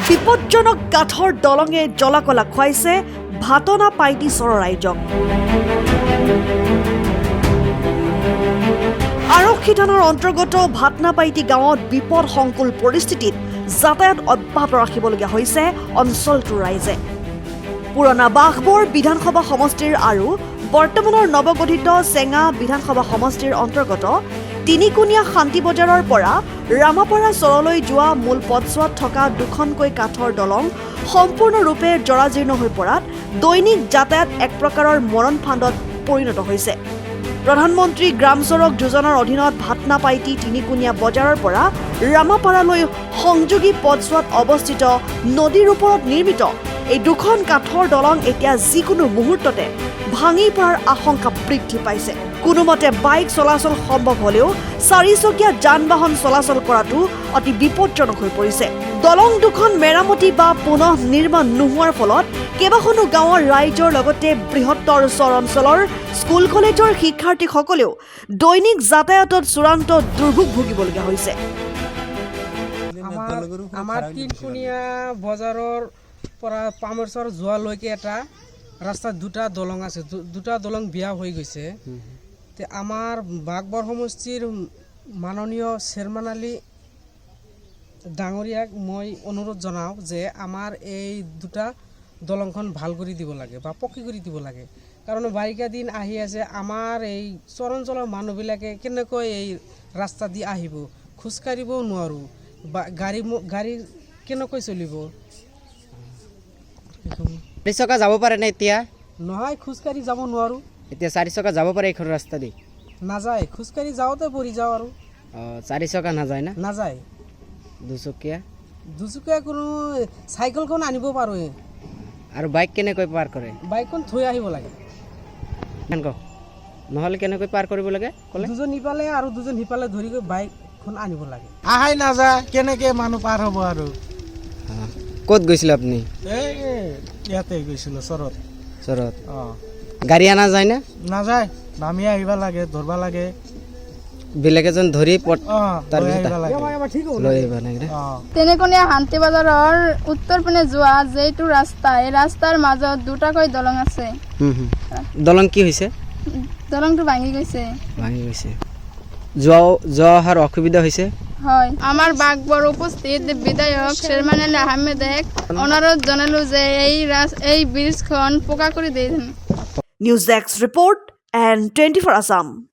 বিপজ্জনক কাঠৰ দলঙে জলাকলা খুৱাইছে ভাতনা পাইটি চৰৰ ৰাইজক। আৰক্ষী থানাৰ অন্তৰ্গত ভাতনাপাইটি গাঁৱত বিপদ সংকুল পৰিস্থিতিত যাতায়াত অব্যাহত ৰাখিবলগীয়া হৈছে অঞ্চলটোৰ ৰাইজে। পুৰণা বাঘবৰ বিধানসভা সমষ্টিৰ আৰু বৰ্তমানৰ নৱগঠিত চেঙা বিধানসভা সমষ্টিৰ অন্তৰ্গত তিনিকুণীয়া শান্তি বজাৰৰ পৰা ৰামাপাৰা চৰলৈ যোৱা মূল পথছোৱাত থকা দুখনকৈ কাঠৰ দলং সম্পূৰ্ণৰূপে জৰাজীৰ্ণ হৈ পৰাত দৈনিক যাতায়াত এক প্ৰকাৰৰ মৰণ ফান্দত পৰিণত হৈছে। প্ৰধানমন্ত্ৰী গ্ৰাম চড়ক যোজনাৰ অধীনত ভাতনাপাইটি তিনিকুণীয়া বজাৰৰ পৰা ৰামাপাৰালৈ সংযোগী পথছোৱাত অৱস্থিত নদীৰ ওপৰত নিৰ্মিত এই দুখন কাঠৰ দলং এতিয়া যিকোনো মুহূৰ্ততে ভাঙি পৰাৰ আশংকা বৃদ্ধি পাইছে। কোনোমতে বাইক চলাচল সম্ভৱ হলেও চাৰিচকীয়া যান বাহন চলাচল কৰাটো অতি বিপদজনক হৈ পৰিছে। দলং দুখন মেৰামতি বা পুনঃ নিৰ্মাণ নোহোৱাৰ ফলত কেইবাখনো গাঁৱৰ ৰাইজৰ লগতে বৃহত্তৰ চৰ অঞ্চলৰ স্কুল কলেজৰ শিক্ষাৰ্থীসকলেও দৈনিক যাতায়াতত চূড়ান্ত দুৰ্ভোগ ভুগিবলগীয়া হৈছে। আমাৰ তিনকুণীয়া বজাৰৰ পৰা পামৰচৰ যোৱালৈকে এটা ৰাস্তাত দুটা দলং আছে, দুটা দলং বিয়া হৈ গৈছে। আমাৰ বাঘবৰ সমষ্টিৰ মাননীয় চেয়াৰমেন আলী ডাঙৰীয়াক মই অনুৰোধ জনাওঁ যে আমাৰ এই দুটা দলংখন ভাল কৰি দিব লাগে বা পকী কৰি দিব লাগে। কাৰণ বাৰিষা দিন আহি আছে, আমাৰ এই চৰাঞ্চলৰ মানুহবিলাকে কেনেকৈ এই ৰাস্তা দি আহিব, খোজকাঢ়িবও নোৱাৰোঁ বা গাড়ী কেনেকৈ চলিব। চাৰিচকা যাব পাৰে নে এতিয়া? নহয়, খোজকাঢ়ি যাব নোৱাৰোঁ। এতিয়া চাৰিচকা যাব পাৰে এইখন ৰাস্তা দি? নাযায়, খোজকাঢ়ি যাওঁতে পৰি যাওঁ আৰু। চাৰিচকা নাযায় না? নাযায়। দুচকীয়া কোনো চাইকেলখন আনিব পাৰোঁ। আৰু বাইক কেনেকৈ পাৰ কৰে? বাইকখন থৈ আহিব লাগে। নহ'লে কেনেকৈ পাৰ কৰিব লাগে ক'লে? দুজন ইফালে আৰু দুজন সিফালে ধৰি গৈ বাইকখন আনিব লাগে। আহাই নাযায়, কেনেকে মানুহ পাৰ হ'ব আৰু। ক'ত গৈছিলে আপুনি? ইয়াতে গৈছিলোঁ চৰত। গাড়ী অনা যায় না? নাযায়, নামি আহিব লাগে, ধৰিব লাগে। বেলেগ এজন ধৰি তিনিকুণীয়া শান্তি বজাৰৰ উত্তৰ পিনে যোৱা যিটো ৰাস্তা, এই ৰাস্তাৰ মাজত দুটাকৈ দলং আছে। দলং কি হৈছে? দলংটো ভাঙি গৈছে। যোৱা অহাৰ অসুবিধা হৈছে? হয়, আমাৰ বাঘবৰ উপস্থিত বিধায়ক চেয়াৰমেন আলী আহমেদক অনুৰোধ জনালো যে এই ব্ৰিজখন পকা কৰি দিয়ে। News desk report and 24 Assam।